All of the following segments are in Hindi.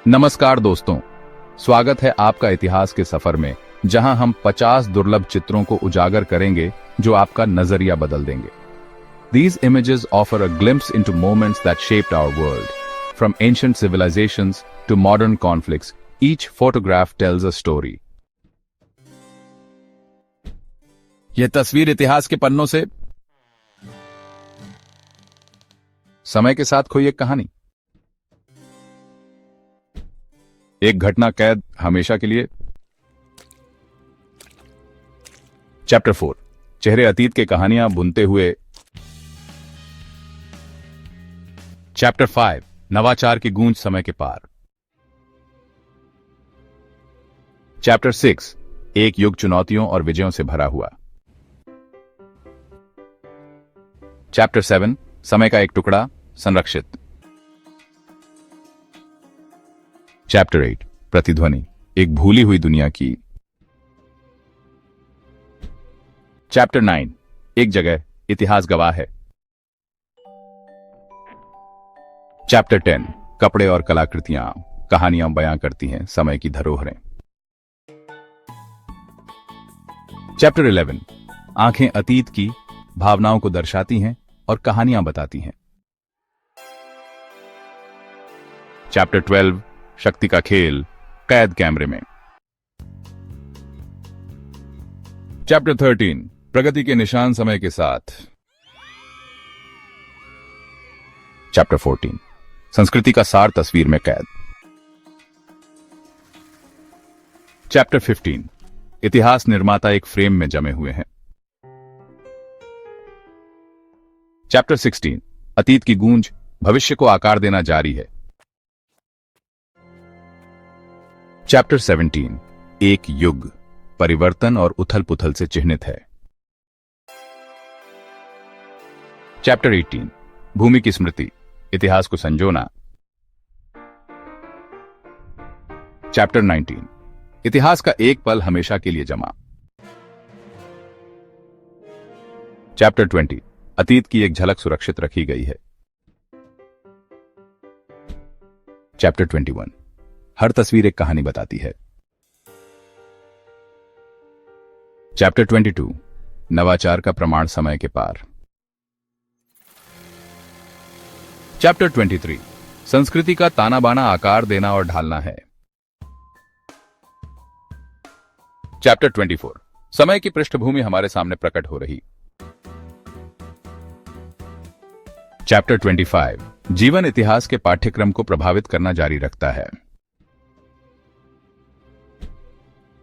नमस्कार दोस्तों, स्वागत है आपका इतिहास के सफर में, जहां हम 50 दुर्लभ चित्रों को उजागर करेंगे जो आपका नजरिया बदल देंगे। These images offer a glimpse into moments that shaped our world. From ancient civilizations to modern conflicts, each photograph tells a story. यह तस्वीर इतिहास के पन्नों से समय के साथ खोई एक कहानी, एक घटना कैद हमेशा के लिए। चैप्टर 4, चेहरे अतीत के कहानियां बुनते हुए। चैप्टर 5, नवाचार की गूंज समय के पार। चैप्टर 6, एक युग चुनौतियों और विजयों से भरा हुआ। चैप्टर 7, समय का एक टुकड़ा संरक्षित। चैप्टर 8, प्रतिध्वनि, एक भूली हुई दुनिया की। चैप्टर 9, एक जगह इतिहास गवाह है। चैप्टर 10, कपड़े और कलाकृतियां कहानियां बयां करती हैं समय की धरोहरें। चैप्टर 11, आंखें अतीत की भावनाओं को दर्शाती हैं और कहानियां बताती हैं। चैप्टर 12, शक्ति का खेल कैद कैमरे में। चैप्टर 13, प्रगति के निशान समय के साथ। चैप्टर 14, संस्कृति का सार तस्वीर में कैद। चैप्टर 15, इतिहास निर्माता एक फ्रेम में जमे हुए हैं। चैप्टर 16, अतीत की गूंज भविष्य को आकार देना जारी है। चैप्टर 17, एक युग परिवर्तन और उथल पुथल से चिह्नित है। चैप्टर 18, भूमि की स्मृति, इतिहास को संजोना। चैप्टर 19, इतिहास का एक पल हमेशा के लिए जमा। चैप्टर 20, अतीत की एक झलक सुरक्षित रखी गई है। चैप्टर 21, हर तस्वीर एक कहानी बताती है। चैप्टर 22, नवाचार का प्रमाण समय के पार। चैप्टर 23, संस्कृति का ताना बाना आकार देना और ढालना है। चैप्टर 24, समय की पृष्ठभूमि हमारे सामने प्रकट हो रही। चैप्टर 25, जीवन इतिहास के पाठ्यक्रम को प्रभावित करना जारी रखता है।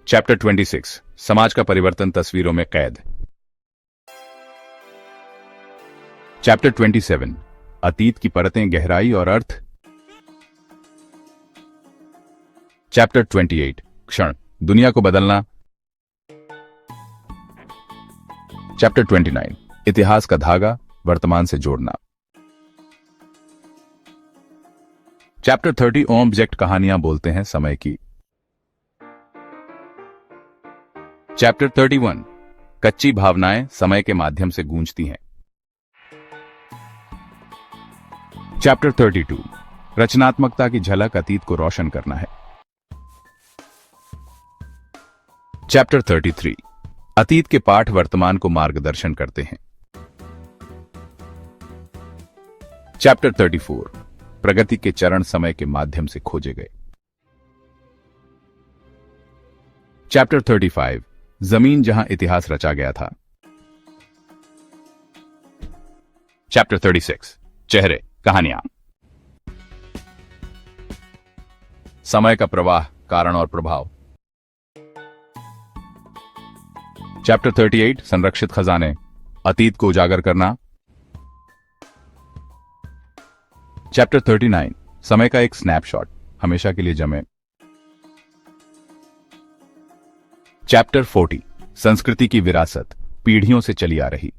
चैप्टर 26, समाज का परिवर्तन तस्वीरों में कैद। चैप्टर 27, अतीत की परतें, गहराई और अर्थ। चैप्टर 28, क्षण दुनिया को बदलना। चैप्टर 29, इतिहास का धागा वर्तमान से जोड़ना। चैप्टर 30, ऑब्जेक्ट कहानियां बोलते हैं समय की। चैप्टर 31, कच्ची भावनाएं समय के माध्यम से गूंजती हैं। चैप्टर 32, रचनात्मकता की झलक, अतीत को रोशन करना है। चैप्टर 33, अतीत के पाठ वर्तमान को मार्गदर्शन करते हैं। चैप्टर 34, प्रगति के चरण समय के माध्यम से खोजे गए। चैप्टर 35, जमीन जहां इतिहास रचा गया था। चैप्टर 36, चेहरे कहानियां, समय का प्रवाह, कारण और प्रभाव। चैप्टर 38, संरक्षित खजाने, अतीत को उजागर करना। चैप्टर 39, समय का एक स्नैपशॉट हमेशा के लिए जमे। चैप्टर 40, संस्कृति की विरासत पीढ़ियों से चली आ रही।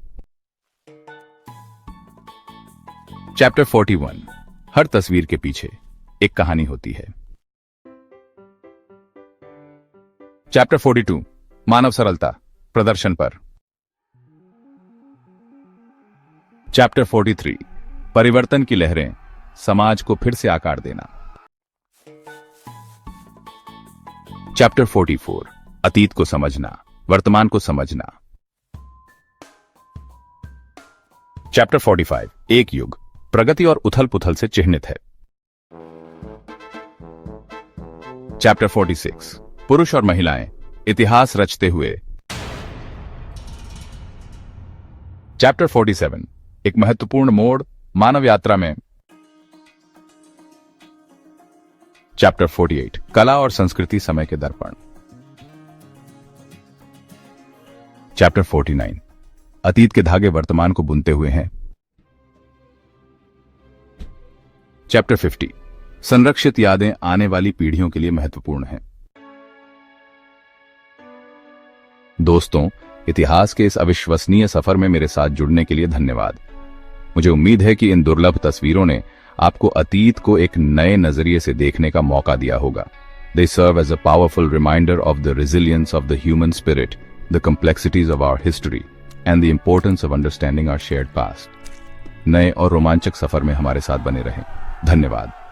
चैप्टर 41, हर तस्वीर के पीछे एक कहानी होती है। चैप्टर 42, मानव सरलता प्रदर्शन पर। चैप्टर 43, परिवर्तन की लहरें समाज को फिर से आकार देना। चैप्टर 44 अतीत को समझना, वर्तमान को समझना। चैप्टर 45 एक युग, प्रगति और उथल पुथल से चिह्नित है। चैप्टर 46 पुरुष और महिलाएं, इतिहास रचते हुए। चैप्टर 47 एक महत्वपूर्ण मोड़, मानव यात्रा में। चैप्टर 48 कला और संस्कृति, समय के दर्पण। चैप्टर 49 अतीत के धागे वर्तमान को बुनते हुए हैं। चैप्टर 50 संरक्षित यादें आने वाली पीढ़ियों के लिए महत्वपूर्ण हैं। दोस्तों, इतिहास के इस अविश्वसनीय सफर में मेरे साथ जुड़ने के लिए धन्यवाद। मुझे उम्मीद है कि इन दुर्लभ तस्वीरों ने आपको अतीत को एक नए नजरिए से देखने का मौका दिया होगा। They serve as a powerful reminder of the resilience of the human spirit, the complexities of our history, and the importance of understanding our shared past. नए और रोमांचक सफर में हमारे साथ बने रहें। धन्यवाद।